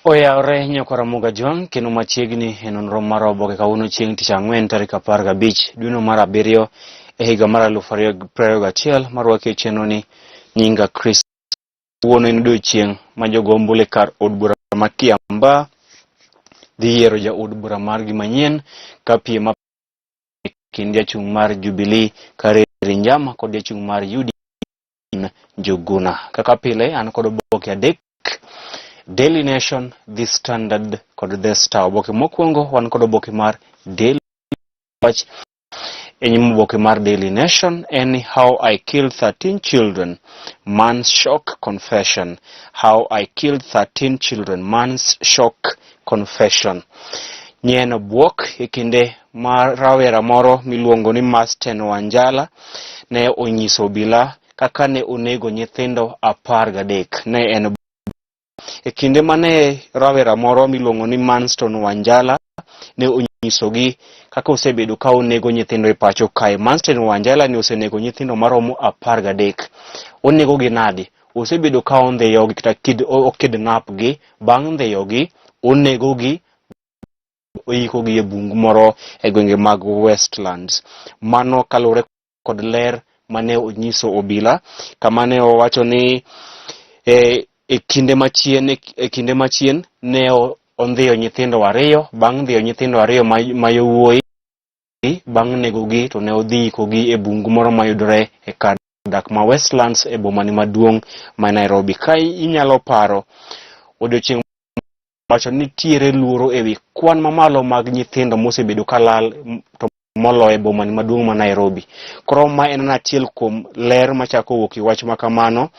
Oyawre nyakora muga John kendo machiegni e nonro mar Oboke kawuono chieng' tich ang'wen tarik 15 dwe mar abiriyo e higa mar 2021 marwake chenro ni nyinga Chris. Wuono en odiechieng' ma jogo ombulu kar od bura ma Kiamba dhi yiero jaod bura margi manyien ka piem e kind jachung' mar Jubilee Kareri Njama kod jachung' mar UDA Njuguna. Kaka pile an kod oboke adek: Daily Nation, The Standard kod The Star. Oboke mokwongo wan kod oboke mar Daily Watch. Enyim oboke mar Daily Nation en How I Killed 13 Children, Man's Shock Confession. How I Killed 13 Children, Man's Shock Confession. Nyeno buok e kinde mar rawera moro miluongo ni Masten Wanjala ne onyiso obila kaka ne onego nyithindo 13. Ne en e kinde mane rawera moro miluongo ni Manston Wanjala ne onyisogi kaka osebedo ka onego nyithindo e pacho kae. Manston Wanjala ne osenego nyithindo maromo 13. Onego gi nadi? Osebedo ka ondhiyogi kata okidnap gi, bang' ndhiyogi onego gi oikogi e bungu moro e gwenge mag Westlands. Mano kalure kod ler mane onyiso obila, kama ne owacho ni e kinde machien ne ondhiyo nyithindo 2, bang' ndhiyo nyithindo 2 ma yowuoyi, bang' negogi to ne odhi ikogi e bungu moro mayudore e kar dak ma Westlands e bomani maduong' ma Nairobi. Ka inyalo paro, odiochieng' wacho ni tiere luoro ewi kwan mamalo mag nyithindo mosebedo kalal to molo e bomani maduong' ma Nairobi. Koro ma en achiel kuom ler machako wuok e wach makamano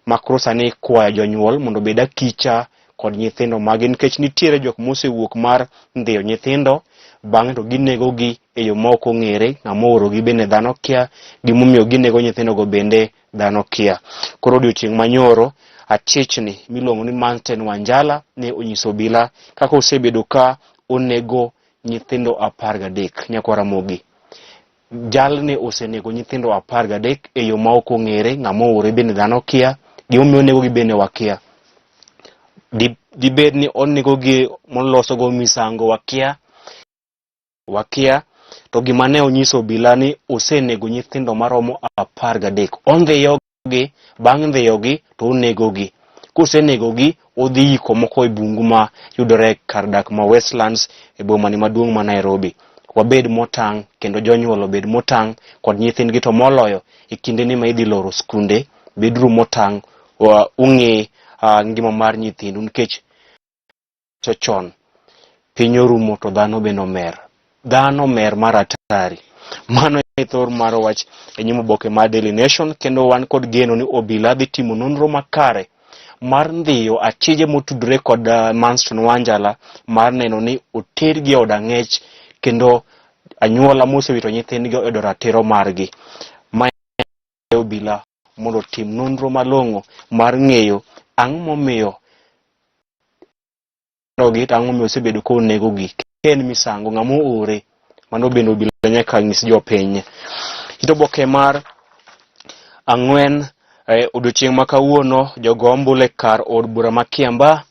ma Krosa ne kwayo jonyuol mondo bed akicha kod nyithindo magi, nikech nitiere jok mosewuok mar ndhiyo nyithindo bang'e to ginego gi e yo ma ok ong'ere. Ng'ama oorogi bende dhano kia, gimomiyo ginego nyithindo go bende dhano kia. Koro odiochieng' manyoro achichni miluongo ni Manston Wanjala ne onyiso obila kaka osebedo ka onego nyithindo 13. Nyakwara mogi, jalne osenego nyithindo 13 e yo ma ok ong'ere. Ng'ama oore bende dhano kia, gimomiyo onego gi bende wakia. Dibed ni onego gi moloso go misango wakia, to gima ne onyiso obila ni osenego nyithindo maromo 13. Ondhiyogi, bang' ndhiyogi to onegogi. Kosenegogi odhi iko moko e bungu ma yudore kar dak ma Westlands e bomani maduong' ma Nairobi. Wabed motang' kendo jonyuol obed motang' kod nyithindgi, to moloyo e kinde ni ma idhi loro skunde. Bedru motang' ung'e ngima mar nyithindu, nikech chon piny orumo to dhano bende omer. Dhano mer mar atari. Mano e thor mar wach e nyim oboke mar Daily Nation, kendo wan kod geno ni obila dhi timo nonro makare mar ndhiyo achije motudore kod Manston Wanjala mar neno ni otergi od ang'ech kendo anyuola mosewito nyithindgi oyudo ratiro margi. Ma obila mondo tim nonro malong'o mar ng'eyo ang'o momiyo osebedo ka onegogi. Ken misango, ng'ama oore, mano bende obila nyaka nyis jopiny. Ito oboke mar ang'wen, odiochieng' ma kawuono jogo ombulu kar od bura ma Kiamba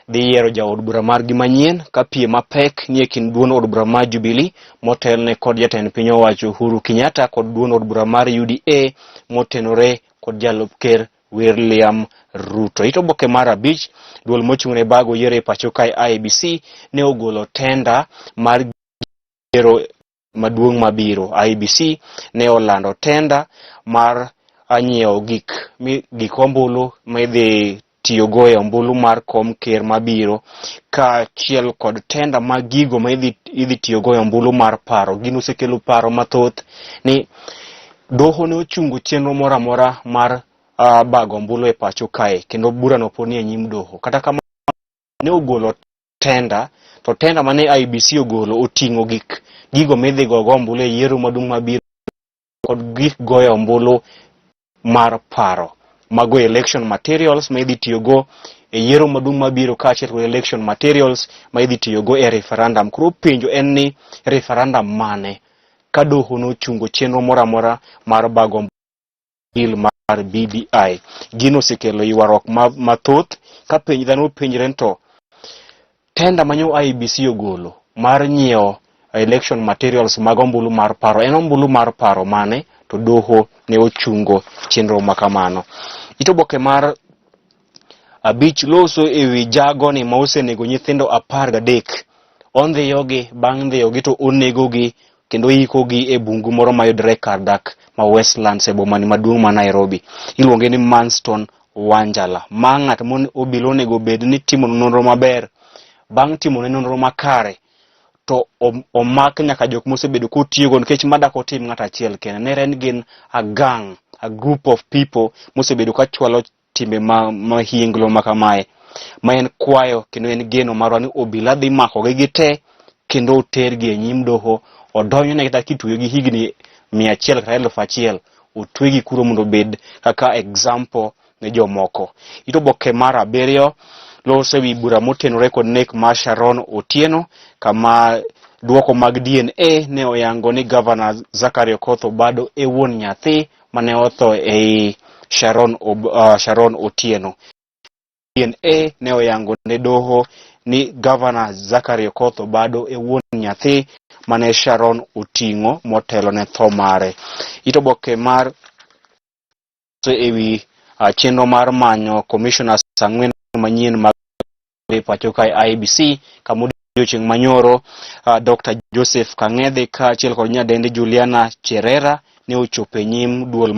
dhi yiero jaod bura margi manyien ka piem mapek ni e kind duond od bura mar Jubilee motelne kod jatend piny owacho Uhuru Kenyatta kod duond od bura mar UDA motenore kod jalup ker William Ruto. Ito oboke mar 5, duol mochung'ne bago yiero e pacho kae IEBC ne ogolo tenda mar yiero maduong' mabiro. IEBC ne olando tenda mar nyiewo gik ombulu ma idhi tiyogo e ombulu mar kom ker mabiro, kaachiel kod tenda mag gigo ma idhi tiyogo e ombulu mar paro. Gino osekelo paro mathoth ni doho ne ochungo chenro moro amora mar bago ombulu e pacho kae, kendo burano pod ni e nyim doho. Kata kamano ne ogolo tenda, to tenda mane IEBC ogolo oting'o gigo midhi gogo ombulu e yiero maduong' mabiro kod gik goyo ombulu mar paro. Mago election materials ma idhi tiyogo e yiero maduong' mabiro, kaachiel kod election materials ma idhi tiyogo e referendum. Koro penjo en ni referendum mane, ka doho nochungo chenro moro amora mar bago bill mar BBI. Gino osekelo ywaruok mathoth ka dhano penjre to tenda manyo IEBC ogolo mar nyiewo election materials mag ombulu mar paro en ombulu mar paro mane to doho ne ochungo chenro makamano. Oboke mar abich loso ewi jago ni ma osenego nyithindo 13 ondhiyogi bang' ndhiyogi to onegogi kendo ikogi e bungu moro mayudre kar dak ma Westlands e boma maduong' ma Nairobi. Iluonge ni Manston Wanjala. Ma ng'at mon obila onego bed ni timo nonro maber. Bang' timo nonro makare to omak nyaka jok mosebedo kotiyogo nikech madak otim ng'at achiel kende. Ne en gin a group of people mosebedo ka chwalo timbe mahinglo makamae. Ma en kwayo kendo en geno marwa ni obila dhi mako gi te kendo otergi e nyim doho. Odonyo ne kata kituyo gi higni 100 kata 1000 otwegi kuro mondo bed kaka example ne jomoko. Oboke mar 7 loso wi bura motenore kod nek mar Sharon Otieno kama duoko mag DNA ne oyango ni Governor Zachary Okoth Obado e wuon nyathi mane otho ei Sharon Otieno. DNA ne oyango ne doho ni Governor Zachary Okoth Obado e wuon nyathi mane Sharon oting'o motelo ne tho mare. Oboke mar ewi chenro mar manyo commissioners 4 manyien mag pacho kae IEBC kama odiochieng' manyoro Dr. Joseph Kang'ethe kaachiel kod nyadendi Juliana Cherera ne ochopo e nyim duol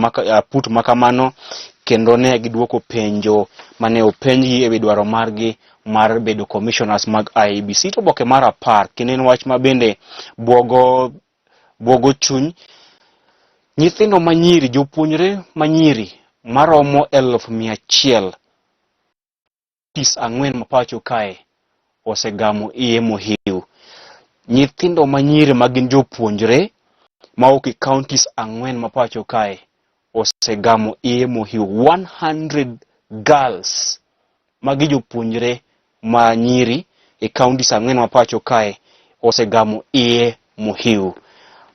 put makamano kendo ne giduoko penjo mane openjgi ewi dwaro margi mar bedo commissioners mag IEBC. Oboke mar 10 kendo en wach ma bende buogo chuny. Nyithindo manyiri, jopuonjre manyiri maromo 1,100 4 mapacho kae osegamo iye mohiu. Nyithindo manyiri magin jopuonjre maoki counties 4 mapacho kae osegamo iye mohiu. 100 girls magi jopuonjre manyiri e counties 4 mapacho kae osegamo iye mohiu.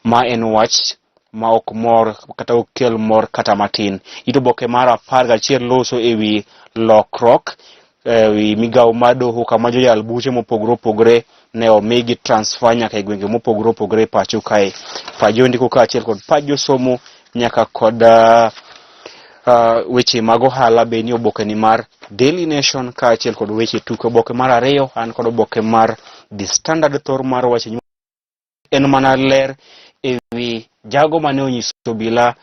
Ma en wach ma ok mor kata okel mor kata matin. Oboke mar 11 loso ewi lokrok ewi migawo mar doho kama joyal buche mopogore opogore ne omigi transfer nyaka e gwenge mopogore opogore pacho kae. Pajo ndiko kaachiel kod pajo somo nyaka kod weche mag ohala be ni oboke ni mar Daily Nation kaachiel kod weche tuke. Oboke mar 2 an kod oboke mar The Standard thor mar wache en mana ler ewi jago mane onyiso obila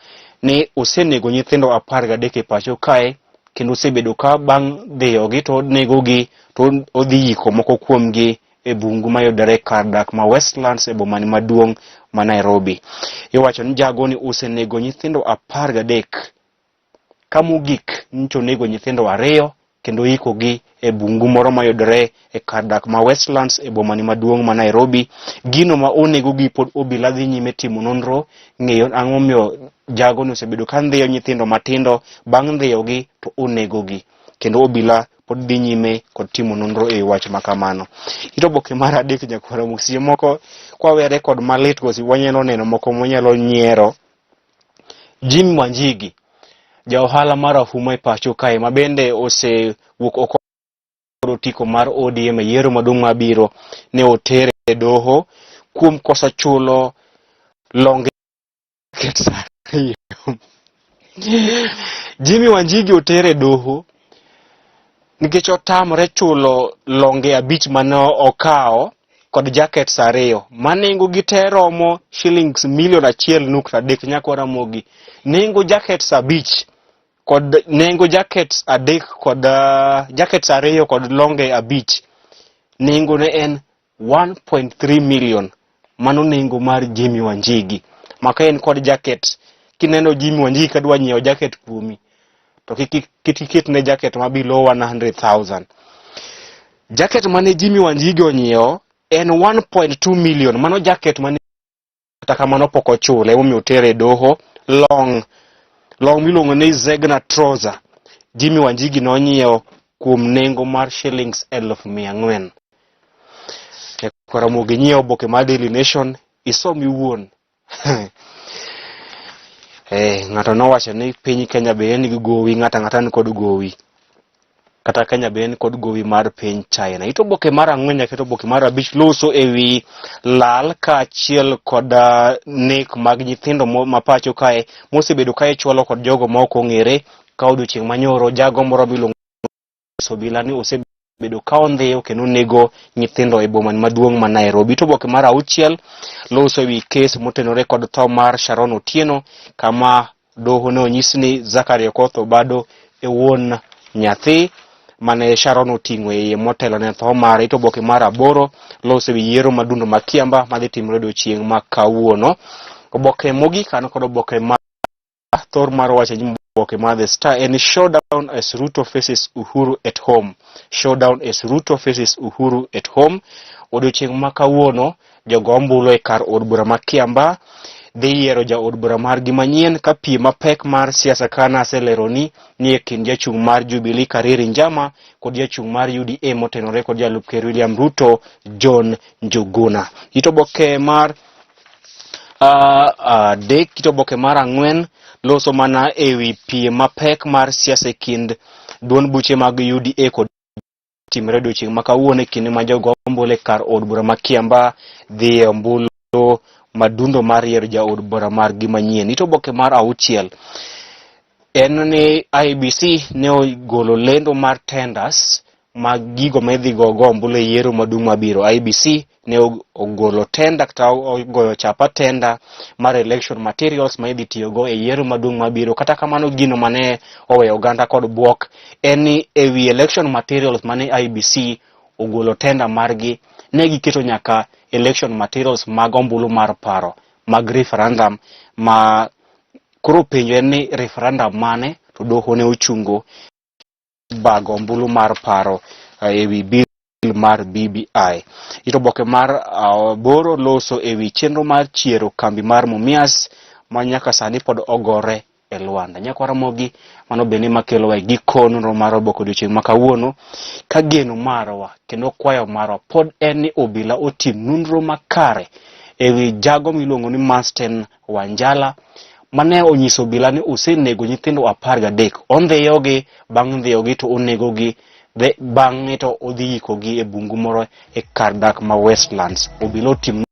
ni osenego nyithindo 13 e pacho kae kendo osebedo ka bang' dhiyogi to negogi to odhi yiko moko kuomgi e bungu mayudore kar dak ma Westlands e boma maduong' ma Nairobi. Iwacho ni jago ni osenego nyithindo 13 kamogik nito nego nyithindo 2 kendo yikogi e bungu moro mayudore e kar dak ma Westlands e boma maduong' ma Nairobi. Gino ma onegogi pod obila dhi nyime timo nonro ng'eyo ang'o miyo jago ni osebedo ka ndhiyo nyithindo matindo bang' ndhiyogi to onegogi kendo obila pod dhi nyime kod timo nonro e wach makamano. Oboke mar 3 nyakwara musie moko kwawere kod malit gosi wanyalo neno moko monyalo nyiero. Jimmy Wanjigi ja ohala mar ahuma e pacho kae ma bende osewuok oko otiko mar ODM e yiero maduong' mabiro ne otere e doho kuom kosa chulo longe Jimmy Wanjigi otere doho nikech otamre chulo longe 5 mane okao kod jackets 2 manengo gi te romo shillings $1.3 nyakwara mogi. Nengo jackets 5 kod nengo jackets 3 kod jackets 2 kod longe 5 nengo ne en 1.3 million. Mano nengo mar Jimmy Wanjigi. Maka en kod jackets. Kineno Jimmy Wanjigi kadwa nyiewo jacket 10 to kitikit ne jacket ma below 100,000. Jacket mane Jimmy Wanjigi onyiewo en 1.2 million. Mano jacket mane kata mano poko chule omiyo tere doho. Long miluongo ni Zegna trouser Jimmy Wanjigi nonyiewo kuom nengo mar shillings 1,400. Kwara mogi nyiewo oboke mar Daily Nation isom iwuon. Ng'ato nowacho ni piny Kenya be en gi gowi ng'ata ni kod gowi. kata Kenya ben kod gowi mar piny China. Ito oboke mar ang'wen nyaka oboke mar abich loso ewi lal kaachiel kod nek mag nyithindo mapacho kae mosebedo kae chwalo kod jogo ma ok ong'ere ka odiochieng' manyoro jago moro miluongo obila ni osebedo ka ondhiyo kendo nego nyithindo e boma maduong' ma Nairobi. To oboke mar auchiel loso ewi kes motenore kod tho mar Sharon Otieno kama doho ne onyis ni Zachary Okoth Obado e wuon nyathi mane Sharon oting'o e motelo ne tho mare. To oboke mar aboro loso ewi yiero madundo ma Kiamba madhi timore odiochieng' ma kawuono. Oboke mogik an kod oboke mar thor mar wacho oboke mar The Star en showdown as Ruto faces Uhuru at home. Showdown as Ruto faces Uhuru at home. Odiochieng' ma kawuono jogo ombulu e kar od bura ma Kiamba dhi yiero ja od bura margi manyien ka piem mapek mar siasa kana aseleroni ni e kind jachung' mar Jubilee Kariri Njama kod jachung' mar UDA motenore kod jalup ker William Ruto John Njuguna. Ito oboke mar ito oboke mar ang'wen loso mana ewi piem mapek mar siasa kind duond buche mag UDA kod timre odiochieng' ma kawuono e kinde ma jogo ombulu e kar od bura ma Kiamba dhi ombulu madundo mar yiero ja od bura margi manyien. Ito oboke mar auchiel en ni IBC ne ogolo lendo mar tenders mag gigo medhi go ombulu e yiero maduong' mabiro. IBC ne ogolo tenda kata ogoyo chapa tenda mar election materials ma idhi tiyogo e yiero maduong' mabiro. Kata kamano gino mane oweyo oganda kod buok en ni ewi election materials mane IBC ogolo tenda margi ne giketo nyaka election materials mag ombulu mar paro mag referendum ma koro penjo en ni referendum mane to doho ne ochungo bago ombulu mar paro ewi bill mar BBI. Ito oboke mar boro loso ewi chenro mar chiero kambi mar Mumias ma nyaka sani pod ogore e Luanda. Nyakwara mogi mano bende makelo wa giko nonro mar oboke odiochieng' ma kawuono ka geno marwa kendo kwayo marwa pod en ni obila otim nonro makare ewi jago miluongo ni Masten Wanjala mane onyiso obila ni osenego nyithindo 13. Ondhiyogi bang' ndhiyogi to onegogi bang'e to odhi yikogi e bungu moro e kar dak ma Westlands. Obila otim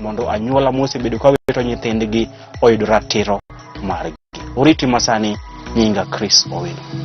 mondo anyuola mosebedo ka wito nyithindgi oyud ratiro margi. Oriti masani nyinga Chris Owino.